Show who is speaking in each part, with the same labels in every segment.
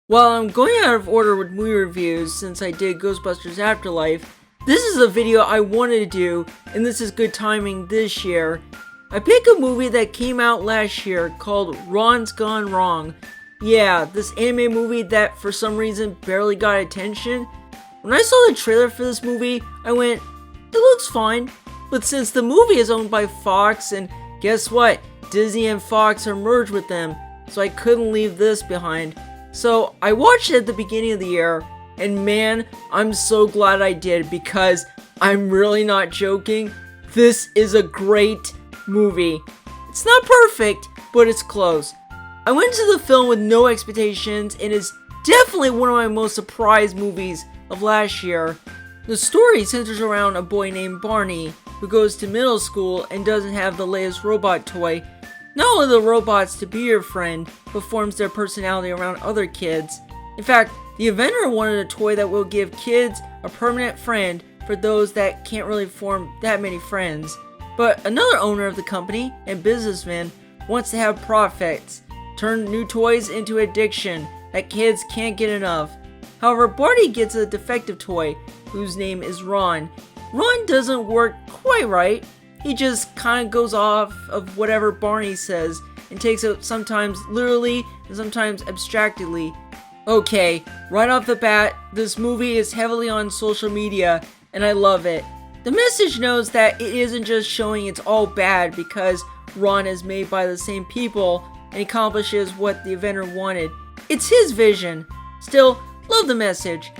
Speaker 1: While I'm going out of order with movie reviews since I did Ghostbusters Afterlife, this is a video I wanted to do, and this is good timing this year. I picked a movie that came out last year called Ron's Gone Wrong. Yeah, this anime movie that for some reason barely got attention. When I saw the trailer for this movie, I went, it looks fine. But since the movie is owned by Fox, and guess what? Disney and Fox are merged with them, so I couldn't leave this behind. So I watched it at the beginning of the year, and man, I'm so glad I did because I'm really not joking. This is a great movie. It's not perfect, but it's close. I went into the film with no expectations, and it's definitely one of my most surprised movies of last year. The story centers around a boy named Barney who goes to middle school and doesn't have the latest robot toy. Not only the robots to be your friend, but forms their personality around other kids. In fact, the inventor wanted a toy that will give kids a permanent friend for those that can't really form that many friends. But another owner of the company and businessman wants to have profits, turn new toys into addiction that kids can't get enough. However, Barney gets a defective toy whose name is Ron. Ron doesn't work quite right. He just kind of goes off of whatever Barney says and takes it sometimes literally and sometimes abstractly. Okay, right off the bat, this movie is heavily on social media and I love it. The message knows that it isn't just showing it's all bad because Ron is made by the same people and accomplishes what the inventor wanted. It's his vision. Still, love the message.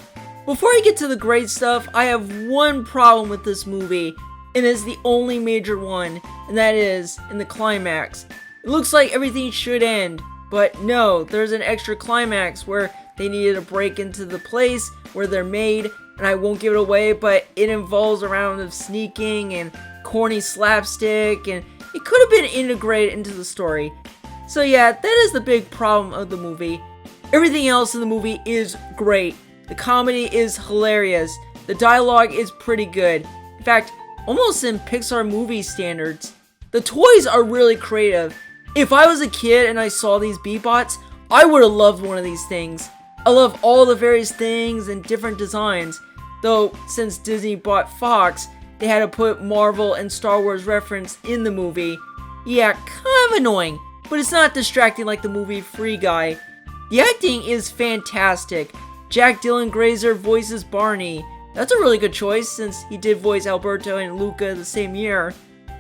Speaker 1: Before I get to the great stuff, I have one problem with this movie. It is the only major one, and that is in the climax. It looks like everything should end, but no, there's an extra climax where they needed to break into the place where they're made, and I won't give it away, but it involves a round of sneaking and corny slapstick, and it could have been integrated into the story. So yeah, that is the big problem of the movie. Everything else in the movie is great. The comedy is hilarious. The dialogue is pretty good. In fact, almost in Pixar movie standards. The toys are really creative. If I was a kid and I saw these Beatbots, I would have loved one of these things. I love all the various things and different designs. Though, since Disney bought Fox, they had to put Marvel and Star Wars reference in the movie. Yeah, kind of annoying, but it's not distracting like the movie Free Guy. The acting is fantastic. Jack Dylan Grazer voices Barney. That's a really good choice since he did voice Alberto and Luca the same year.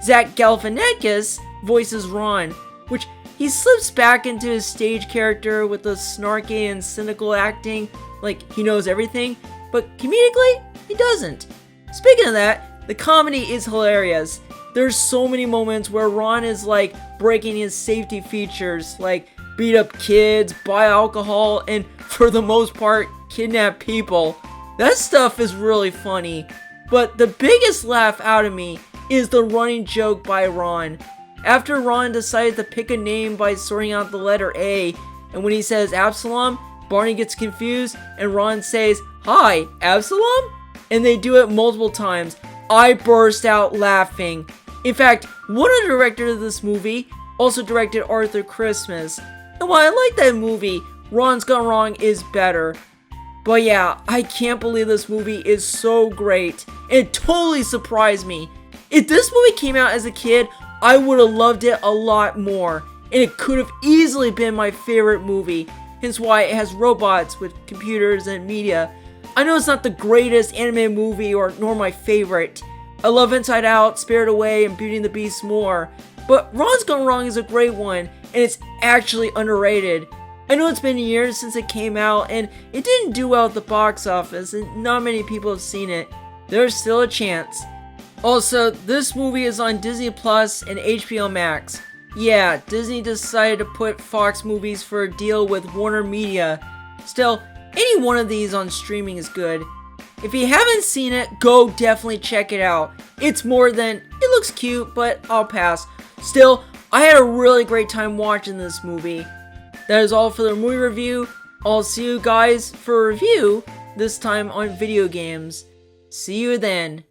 Speaker 1: Zach Galifianakis voices Ron, which he slips back into his stage character with the snarky and cynical acting, like he knows everything, but comedically, he doesn't. Speaking of that, the comedy is hilarious. There's so many moments where Ron is like breaking his safety features, like beat up kids, buy alcohol, and for the most part, kidnap people. That stuff is really funny, but the biggest laugh out of me is the running joke by Ron. After Ron decides to pick a name by sorting out the letter A, and when he says Absalom, Barney gets confused and Ron says, "Hi, Absalom?" And they do it multiple times. I burst out laughing. In fact, one of the directors of this movie also directed Arthur Christmas. And while I like that movie, Ron's Gone Wrong is better. But yeah, I can't believe this movie is so great. It totally surprised me. If this movie came out as a kid, I would have loved it a lot more. And it could have easily been my favorite movie. Hence why it has robots with computers and media. I know it's not the greatest anime movie nor my favorite. I love Inside Out, Spirited Away, and Beauty and the Beast more. But Ron's Gone Wrong is a great one, and it's actually underrated. I know it's been years since it came out, and it didn't do well at the box office, and not many people have seen it. There's still a chance. Also, this movie is on Disney Plus and HBO Max. Yeah, Disney decided to put Fox movies for a deal with Warner Media. Still, any one of these on streaming is good. If you haven't seen it, go definitely check it out. It's more than, it looks cute, but I'll pass. Still, I had a really great time watching this movie. That is all for the movie review. I'll see you guys for a review, this time on video games. See you then.